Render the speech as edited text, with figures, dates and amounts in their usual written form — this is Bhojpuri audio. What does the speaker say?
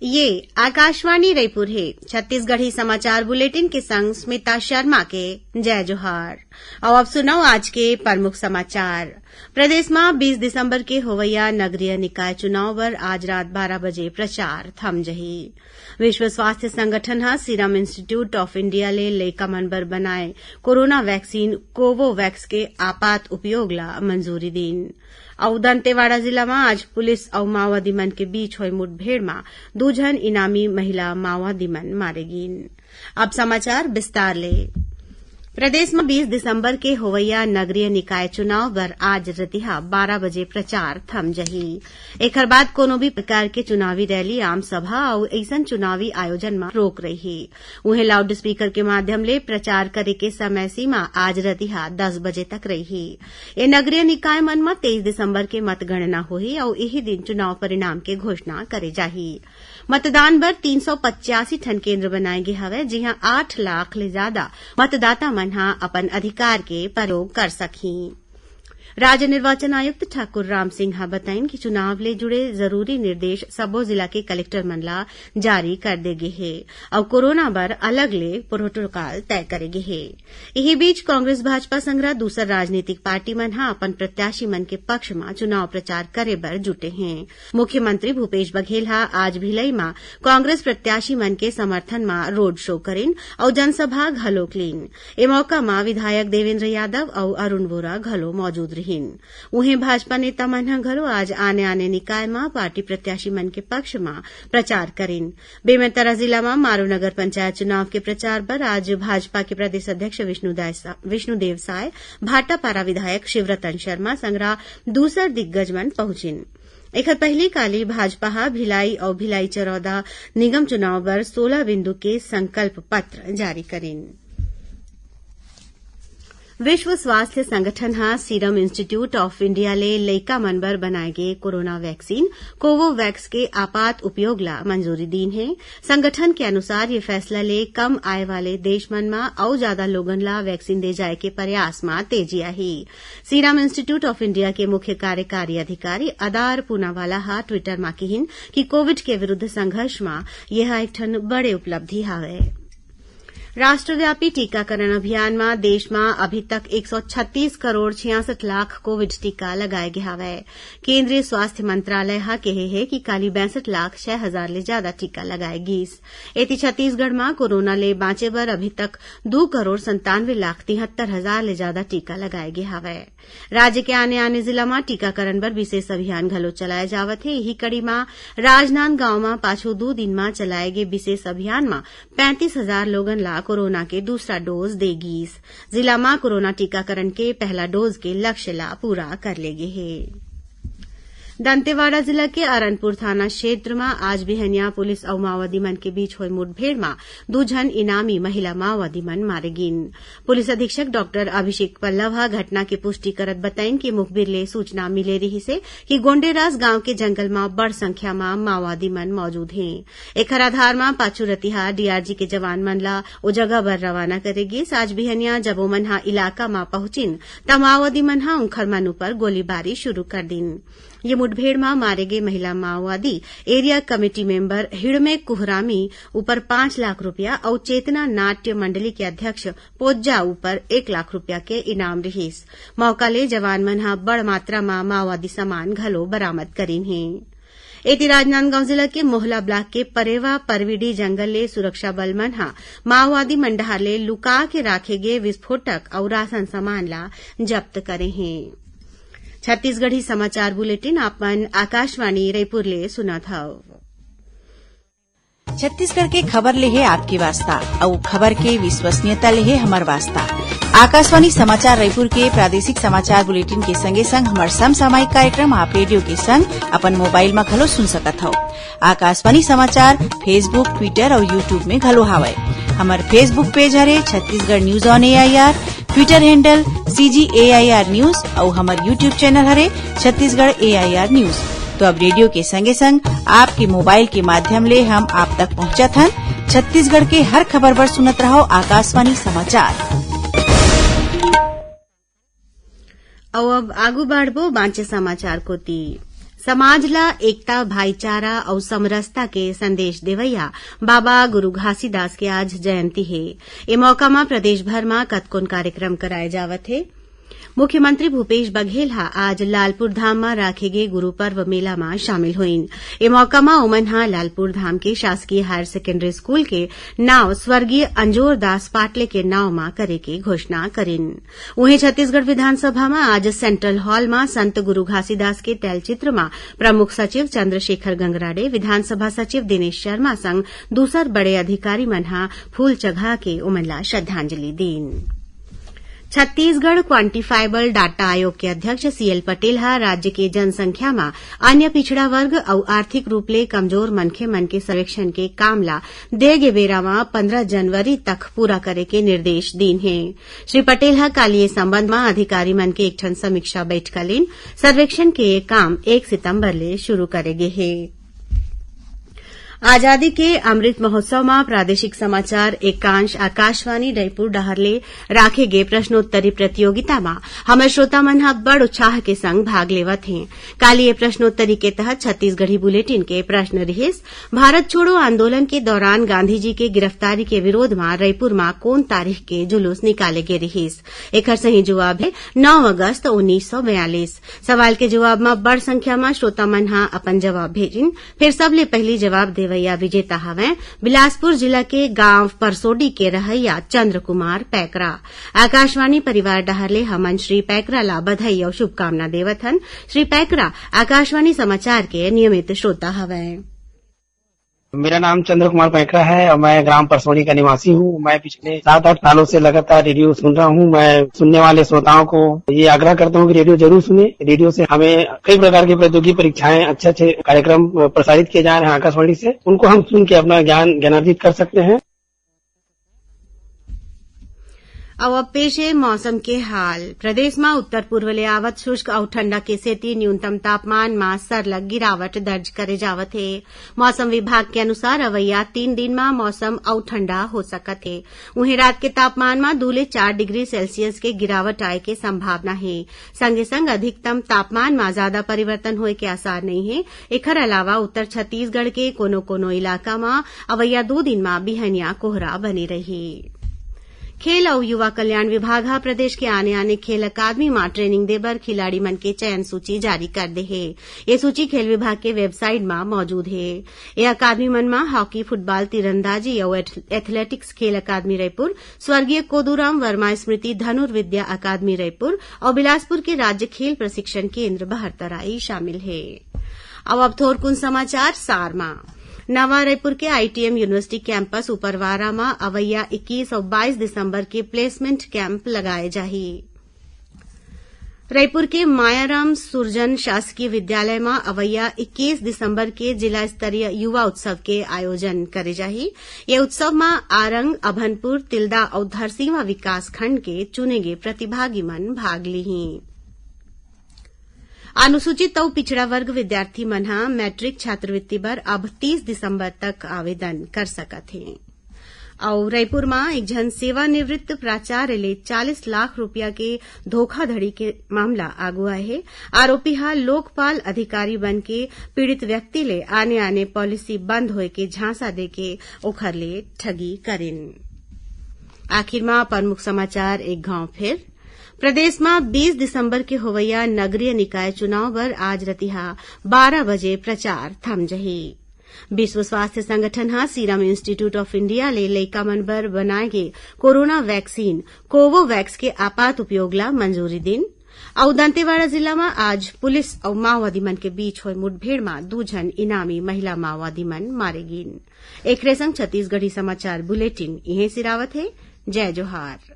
ये आकाशवाणी रायपुर है। छत्तीसगढ़ी समाचार बुलेटिन के संग स्मिता शर्मा के जय जोहार। और अब सुनाओ आज के प्रमुख समाचार। प्रदेश में 20 दिसंबर के होवैया नगरीय निकाय चुनाव पर आज रात 12 बजे प्रचार थम जही। विश्व स्वास्थ्य संगठन हा सीरम इंस्टीट्यूट ऑफ इंडिया ले लइका मन बर बनाए कोरोना वैक्सीन कोवोवैक्स के आपात उपयोग ला मंजूरी दीन। और दंतेवाड़ा जिला में आज पुलिस और माओवादी मन के बीच हुई मुठभेड़ में 2 जन इनामी महिला माओवादी मन मारे गिन। अब समाचार विस्तार ले। प्रदेश में 20 दिसंबर के होवैया नगरीय निकाय चुनाव पर आज रतिहा 12 बजे प्रचार थम जही। एकर बाद कोनो भी प्रकार के चुनावी रैली, आम सभा और ऐसन चुनावी आयोजन में रोक रही। उन्हें लाउड स्पीकर के माध्यम ले प्रचार करे के समय सीमा आज रतिहा 10 बजे तक रही। ये नगरीय निकाय मन में 23 दिसंबर के मतगणना होही और यही दिन चुनाव परिणाम के घोषणा करे जाही। मतदान बर 385 ठन केन्द्र बनाए गे हवे, जिहां 8 लाख ले ज्यादा मतदाता मन अपन अधिकार के प्रयोग कर सकी। राज्य निर्वाचन आयुक्त ठाकुर राम सिंह बताइन कि चुनाव ले जुड़े जरूरी निर्देश सबो जिला के कलेक्टर मन ला जारी कर दे गे हे और कोरोना बर अलग ले प्रोटोकॉल तय करे गे हे। यही बीच कांग्रेस भाजपा संगरा दूसर राजनीतिक पार्टी मन अपन प्रत्याशी मन के पक्ष में चुनाव प्रचार करे बर जुटे हैं। मुख्यमंत्री भूपेश बघेल आज भिलई में कांग्रेस प्रत्याशी मन के समर्थन में रोड शो करेन और जनसभा घलोक लीन। ए मौका में विधायक देवेंद्र यादव और अरूण वोरा घलो मौजूद रही। उन्हें भाजपा नेता मन घलो आज आने निकाय में पार्टी प्रत्याशी मन के पक्ष में प्रचार करेन। बेमेतरा जिला में मारू नगर पंचायत चुनाव के प्रचार पर आज भाजपा के प्रदेश अध्यक्ष विष्णुदेव साय, भाटापारा विधायक शिवरतन शर्मा संगरा दूसर दिग्गज मन पहुंचिन। एक पहली काली भाजपा भिलाई और भिलाई चरौदा निगम चुनाव पर 16 बिंदु के संकल्प पत्र जारी करेन। विश्व स्वास्थ्य संगठन सीरम इंस्टीट्यूट ऑफ इंडिया ले लइका मन बर बनाए गे कोरोना वैक्सीन कोवोवैक्स के आपात उपयोग ला मंजूरी दीन है। संगठन के अनुसार ये फैसला ले कम आय वाले देश मन में और ज्यादा लोगन ला वैक्सीन दे जाए के प्रयास में तेजी आई। सीरम इंस्टीट्यूट ऑफ इंडिया के मुख्य कार्यकारी अधिकारी अदार पूनावाला ट्विटर में कहिन कि कोविड के विरूद्ध संघर्ष में यह एक ठन बड़े उपलब्धि हावे। राष्ट्रव्यापी टीकाकरण अभियान में देश में अभी तक 136 करोड़ 66 लाख कोविड टीका लगाए गए हवे। केंद्रीय स्वास्थ्य मंत्रालय कहे है कि काली 62 लाख 6 हजार ले ज्यादा टीका लगाए गिस। एति छत्तीसगढ़ में कोरोना ले बांचे बर अभी तक 2 करोड़ 97 लाख 73 हजार ले ज्यादा टीका लगाए गए हवे। राज्य के आने जिला में टीकाकरण पर विशेष अभियान घलो चलाया जावत है। यही कड़ी में राजनांदगांव में पाछू 2 दिन में चलाए गए विशेष अभियान में 35,000 लोगन ला कोरोना के दूसरा डोज देगीस। जिला में कोरोना टीकाकरण के पहला डोज के लक्ष्य ला पूरा कर लेगे है। दंतेवाड़ा जिला के अरनपुर थाना क्षेत्र में आज बिहनिया पुलिस और माओवादी मन के बीच हुई मुठभेड़ में 2 जन इनामी महिला माओवादी मन मारे गिन। पुलिस अधीक्षक डॉक्टर अभिषेक पल्लव घटना की पुष्टि करत बताइन कि मुखबिर ले सूचना मिले रही से कि गोंडेरास गांव के जंगल में बड़ संख्या में माओवादी मन मौजूद हैं। एकर आधार में पाछू रतिहा डीआरजी के जवान मन ला ओ जगह पर रवाना करेगी। आज बिहनिया जब ओ मन इलाका में पहुंचिन त माओवादी मन उनखर मन पर गोलीबारी शुरू कर दिन। ये मुठभेड़ में मारे गए महिला माओवादी एरिया कमेटी मेंबर हिड़मे कुहरामी ऊपर 5 लाख रुपया और चेतना नाट्य मंडली के अध्यक्ष पोज्जा ऊपर 1 लाख रुपया के इनाम रहीस। मौका ले जवान मन बड़ मात्रा में माओवादी सामान घलो बरामद करीन है। एति राजनांदगांव जिला के मोहला ब्लॉक के परेवा परविडी जंगल ले सुरक्षा बल मन माओवादी मंडहार ले लुका के राखे गए विस्फोटक और राशन सामान ला जब्त करे हैं। छत्तीसगढ़ी समाचार बुलेटिन आपन आकाशवाणी रायपुर ले सुनत हव। छत्तीसगढ़ के खबर ले है आपकी वास्ता और खबर के विश्वसनीयता ले है हमार वास्ता। आकाशवाणी समाचार रायपुर के प्रादेशिक समाचार बुलेटिन के संगे संग हमार समसामयिक कार्यक्रम आप रेडियो के संग अपन मोबाइल में घलो सुन सकत हव। आकाशवाणी समाचार फेसबुक, ट्विटर और यूट्यूब में घलो हावय। हमार फेसबुक पेज हरे Chhattisgarh news on AIR, Twitter handle CGAIR news और हमार यूट्यूब चैनल हरे छत्तीसगढ़ AIR न्यूज। तो अब रेडियो के संगे संग आपके मोबाइल के माध्यम ले हम आप तक पहुंचत हन। छत्तीसगढ़ के हर खबर पर सुनत रहो आकाशवाणी समाचार। अब आगू बढ़बो बांचे समाचार कोती। समाज ला एकता भाईचारा और समरसता के संदेश देवैया बाबा गुरु घासीदास के आज जयंती है। ए मौका में प्रदेश भर में कतकोन कार्यक्रम कराए जावत है। मुख्यमंत्री भूपेश बघेल आज लालपुर धाम में राखे गे गुरु पर्व मेला में शामिल हुईन। ए मौका में ओमन लालपुर धाम के शासकीय हायर सेकेंडरी स्कूल के नाव स्वर्गीय अंजोर दास पाटले के नाव में करे के घोषणा करिन। वहीं छत्तीसगढ़ विधानसभा में आज सेंट्रल हॉल में संत गुरु घासीदास के तैलचित्र में प्रमुख सचिव चंद्रशेखर गंगराडे, विधानसभा सचिव दिनेश शर्मा संग दूसर बड़े अधिकारी मन फूल चढ़ा के ओमन ला श्रद्धांजलि दीन। छत्तीसगढ़ क्वांटिफाइबल डाटा आयोग के अध्यक्ष सीएल पटेल राज्य के जनसंख्या में अन्य पिछड़ा वर्ग और आर्थिक रूप ले कमजोर मनखे मन के सर्वेक्षण के काम ला देगे बेरा में 15 जनवरी तक पूरा करे के निर्देश दीन है। श्री पटेल कल ये संबंध में अधिकारी मन के एक ठन समीक्षा बैठक लेन सर्वेक्षण के ये काम 1 सितंबर ले शुरू करेगे है। आजादी के अमृत महोत्सव में प्रादेशिक समाचार एकांश आकाशवाणी रायपुर डहरले राखे गे प्रश्नोत्तरी प्रतियोगिता में हमारे श्रोता मन बड़ उत्साह के संग भाग लेवत हैं। काली ये प्रश्नोत्तरी के तहत छत्तीसगढ़ी बुलेटिन के प्रश्न रहिस, भारत छोड़ो आंदोलन के दौरान गांधी जी के गिरफ्तारी के विरोध में रायपुर में कौन तारीख के जुलूस निकाले गे रहिस। एकर सही जवाब है 9 अगस्त 1942। सवाल के जवाब में बड़ संख्या में श्रोता मन अपन जवाब भेजिन। फिर सबले पहली जवाब देवैया विजेता हवें बिलासपुर जिला के गांव परसोडी के रहैया चंद्र कुमार पैकरा। आकाशवाणी परिवार डहरले हमन श्री पैकरा ला बधाई और शुभकामना देवत हन। श्री पैकरा आकाशवाणी समाचार के नियमित श्रोता हवें। मेरा नाम चंद्र कुमार पैकरा है और मैं ग्राम परसोड़ी का निवासी हूँ। मैं पिछले 7-8 सालों से लगातार रेडियो सुन रहा हूँ। मैं सुनने वाले श्रोताओं को ये आग्रह करता हूँ कि रेडियो जरूर सुने। रेडियो से हमें कई प्रकार की प्रतियोगी परीक्षाएं, अच्छे कार्यक्रम प्रसारित किए जा रहे हैं आकाशवाणी से, उनको हम सुन के अपना ज्ञानार्जित कर सकते हैं। अब पेश है मौसम के हाल। प्रदेश में उत्तर पूर्व ले आवत शुष्क और ठंडा के सेती न्यूनतम तापमान में सरलग गिरावट दर्ज करे जावत है। मौसम विभाग के अनुसार अवैया 3 दिन में मौसम और ठंडा हो सकत है। वहीं रात के तापमान में 2 ले 4 डिग्री सेल्सियस के गिरावट आए के संभावना है। संगे संग अधिकतम तापमान में ज्यादा परिवर्तन होए के आसार नहीं है। एकर अलावा उत्तर छत्तीसगढ़ के कोनो इलाका में अवैया 2 दिन में बिहनिया कोहरा बनी रही। खेल और युवा कल्याण विभाग प्रदेश के आने खेल अकादमी में ट्रेनिंग देबर खिलाड़ी मन के चयन सूची जारी कर दे है। ये सूची खेल विभाग के वेबसाइट में मौजूद है। ये अकादमी मन में हॉकी, फुटबॉल, तीरंदाजी और एथलेटिक्स खेल अकादमी रायपुर, स्वर्गीय कोदूराम वर्मा स्मृति धनुर्विद्या अकादमी रायपुर और बिलासपुर के राज्य खेल प्रशिक्षण केन्द्र बहरतराई शामिल है। अब थोरकुन समाचार सार में। नवा रायपुर के आईटीएम यूनिवर्सिटी कैंपस उपरवारा में अवैया 21 और 22 दिसंबर के प्लेसमेंट कैंप लगाए जाही। रायपुर के मायाराम सुरजन शासकीय विद्यालय में अवैया 21 दिसंबर के जिला स्तरीय युवा उत्सव के आयोजन करे जाही। ये उत्सव में आरंग, अभनपुर, तिल्दा और धरसींवा विकास खंड के चुने गए प्रतिभागी मन भाग लीही। अनुसूचित और पिछड़ा वर्ग विद्यार्थी मन मैट्रिक छात्रवृत्ति पर अब 30 दिसंबर तक आवेदन कर सकत हैं। और रायपुर में एक जन सेवानिवृत्त प्राचार्य ले 40 लाख रुपया के धोखाधड़ी के मामला आगुआ है। आरोपी लोकपाल अधिकारी बन के पीड़ित व्यक्ति ले आने पॉलिसी बंद होए के झांसा देके ओखर ले ठगी करेन। आखिर में प्रमुख समाचार एक गांव फिर। प्रदेश में 20 दिसंबर के होवैया नगरीय निकाय चुनाव पर आज रतिहा 12 बजे प्रचार थम जही। विश्व स्वास्थ्य संगठन सीरम इंस्टीट्यूट ऑफ इंडिया ले लइका मन बर बनाए गे कोरोना वैक्सीन कोवोवैक्स के आपात उपयोग ला मंजूरी दिन। और दंतेवाड़ा जिला में आज पुलिस और माओवादी मन के बीच हुए मुठभेड़ में 2 जन इनामी महिला माओवादी मन मारे गिन। एक संग छत्तीसगढ़ी समाचार बुलेटिन इहे सिरावत है। जय जोहार।